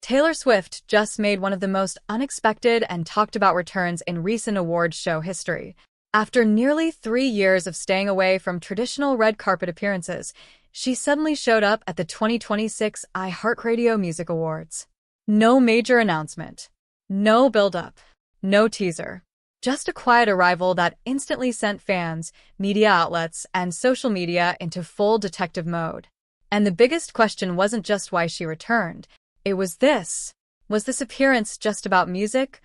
Taylor Swift just made one of the most unexpected and talked about returns in recent awards show history. After nearly 3 years of staying away from traditional red carpet appearances, she suddenly showed up at the 2026 iHeartRadio Music Awards. No major announcement, no build-up, no teaser. Just a quiet arrival that instantly sent fans, media outlets, and social media into full detective mode. And the biggest question wasn't just why she returned. It was this. Was this appearance just about music,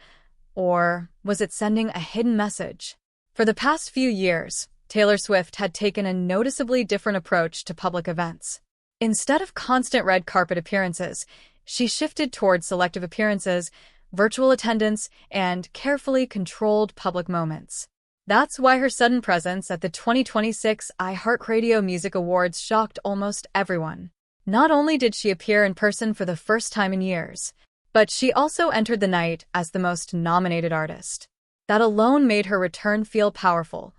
or was it sending a hidden message? For the past few years, Taylor Swift had taken a noticeably different approach to public events. Instead of constant red carpet appearances, she shifted toward selective appearances, virtual attendance, and carefully controlled public moments. That's why her sudden presence at the 2026 iHeartRadio Music Awards shocked almost everyone. Not only did she appear in person for the first time in years, but she also entered the night as the most nominated artist. That alone made her return feel powerful,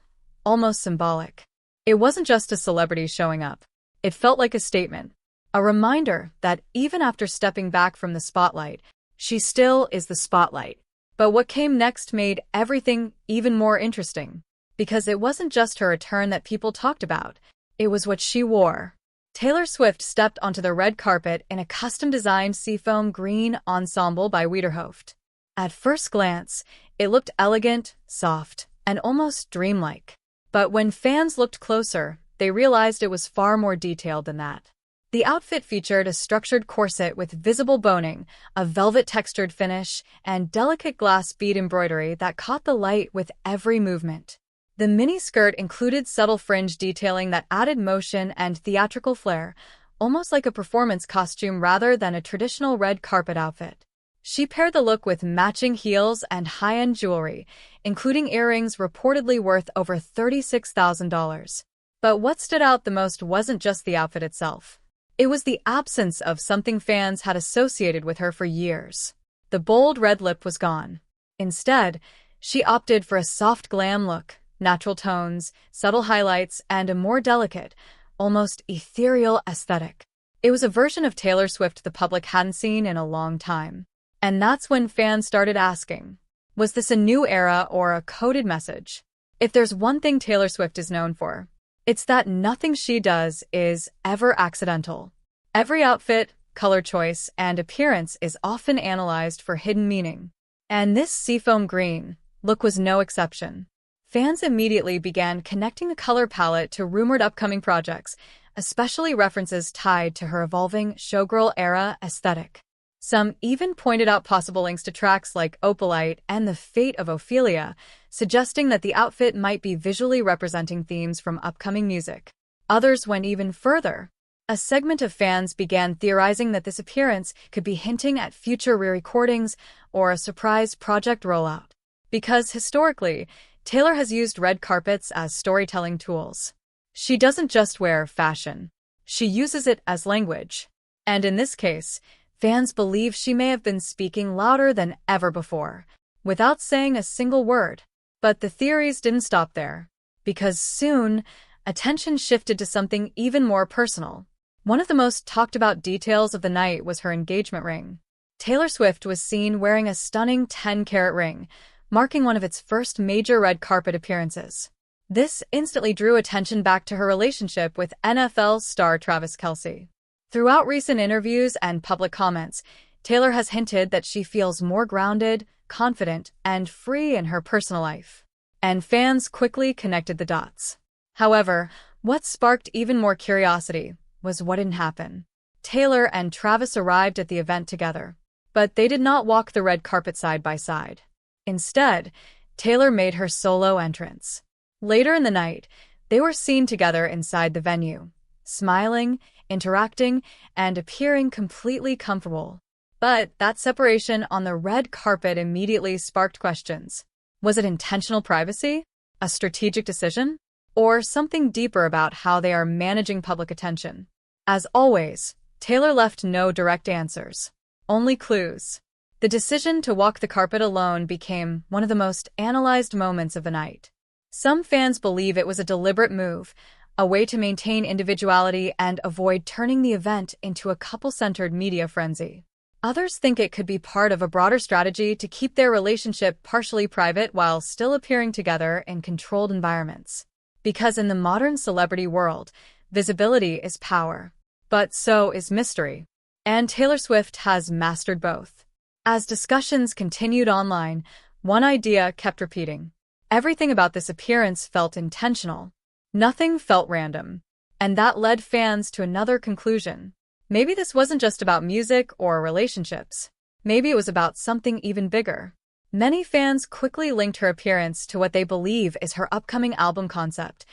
almost symbolic. It wasn't just a celebrity showing up. It felt like a statement, a reminder that even after stepping back from the spotlight, she still is the spotlight. But what came next made everything even more interesting, because it wasn't just her return that people talked about, it was what she wore. Taylor Swift stepped onto the red carpet in a custom-designed seafoam green ensemble by Wiederhoeft. At first glance, it looked elegant, soft, and almost dreamlike. But when fans looked closer, they realized it was far more detailed than that. The outfit featured a structured corset with visible boning, a velvet-textured finish, and delicate glass bead embroidery that caught the light with every movement. The miniskirt included subtle fringe detailing that added motion and theatrical flair, almost like a performance costume rather than a traditional red carpet outfit. She paired the look with matching heels and high-end jewelry, including earrings reportedly worth over $36,000. But what stood out the most wasn't just the outfit itself. It was the absence of something fans had associated with her for years. The bold red lip was gone. Instead, she opted for a soft glam look, natural tones, subtle highlights, and a more delicate, almost ethereal aesthetic. It was a version of Taylor Swift the public hadn't seen in a long time. And that's when fans started asking, was this a new era or a coded message? If there's one thing Taylor Swift is known for, it's that nothing she does is ever accidental. Every outfit, color choice, and appearance is often analyzed for hidden meaning. And this seafoam green look was no exception. Fans immediately began connecting the color palette to rumored upcoming projects, especially references tied to her evolving showgirl-era aesthetic. Some even pointed out possible links to tracks like Opalite and The Fate of Ophelia, suggesting that the outfit might be visually representing themes from upcoming music. Others went even further. A segment of fans began theorizing that this appearance could be hinting at future re-recordings or a surprise project rollout. Because historically, Taylor has used red carpets as storytelling tools. She doesn't just wear fashion. She uses it as language. And in this case, fans believe she may have been speaking louder than ever before, without saying a single word. But the theories didn't stop there, because soon, attention shifted to something even more personal. One of the most talked about details of the night was her engagement ring. Taylor Swift was seen wearing a stunning 10-carat ring, marking one of its first major red carpet appearances. This instantly drew attention back to her relationship with NFL star Travis Kelce. Throughout recent interviews and public comments, Taylor has hinted that she feels more grounded, confident, and free in her personal life. And fans quickly connected the dots. However, what sparked even more curiosity was what didn't happen. Taylor and Travis arrived at the event together, but they did not walk the red carpet side by side. Instead, Taylor made her solo entrance. Later in the night, they were seen together inside the venue, smiling, interacting, and appearing completely comfortable. But that separation on the red carpet immediately sparked questions. Was it intentional privacy? A strategic decision? Or something deeper about how they are managing public attention? As always, Taylor left no direct answers, only clues. The decision to walk the carpet alone became one of the most analyzed moments of the night. Some fans believe it was a deliberate move, a way to maintain individuality and avoid turning the event into a couple-centered media frenzy. Others think it could be part of a broader strategy to keep their relationship partially private while still appearing together in controlled environments. Because in the modern celebrity world, visibility is power. But so is mystery. And Taylor Swift has mastered both. As discussions continued online, one idea kept repeating. Everything about this appearance felt intentional. Nothing felt random. And that led fans to another conclusion. Maybe this wasn't just about music or relationships. Maybe it was about something even bigger. Many fans quickly linked her appearance to what they believe is her upcoming album concept,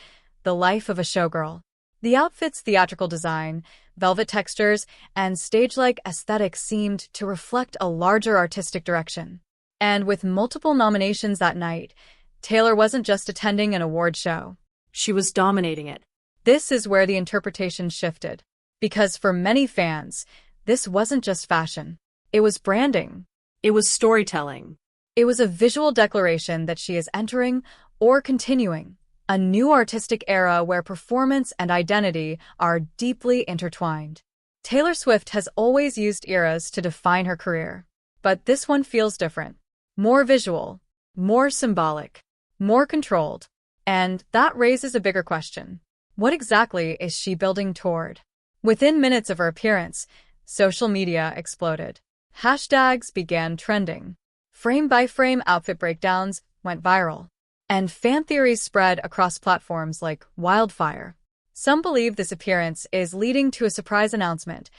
the life of a showgirl. The outfit's theatrical design, velvet textures, and stage-like aesthetic seemed to reflect a larger artistic direction. And with multiple nominations that night, Taylor wasn't just attending an award show. She was dominating it. This is where the interpretation shifted. Because for many fans, this wasn't just fashion. It was branding. It was storytelling. It was a visual declaration that she is entering or continuing a new artistic era where performance and identity are deeply intertwined. Taylor Swift has always used eras to define her career. But this one feels different. More visual, more symbolic, more controlled. And that raises a bigger question. What exactly is she building toward? Within minutes of her appearance, social media exploded. Hashtags began trending. Frame-by-frame outfit breakdowns went viral. And fan theories spread across platforms like wildfire. Some believe this appearance is leading to a surprise announcement,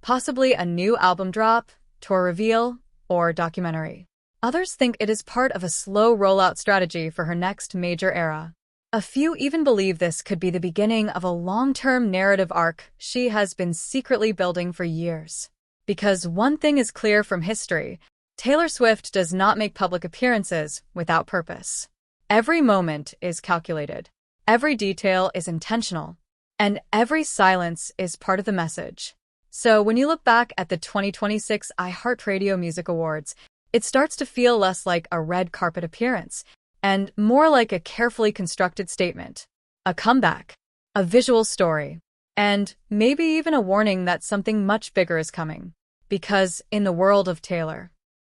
possibly a new album drop, tour reveal, or documentary. Others think it is part of a slow rollout strategy for her next major era. A few even believe this could be the beginning of a long-term narrative arc she has been secretly building for years. Because one thing is clear from history, Taylor Swift does not make public appearances without purpose. Every moment is calculated, every detail is intentional, and every silence is part of the message. So when you look back at the 2026 iHeartRadio Music Awards, it starts to feel less like a red carpet appearance and more like a carefully constructed statement, a comeback, a visual story, and maybe even a warning that something much bigger is coming. Because in the world of Taylor,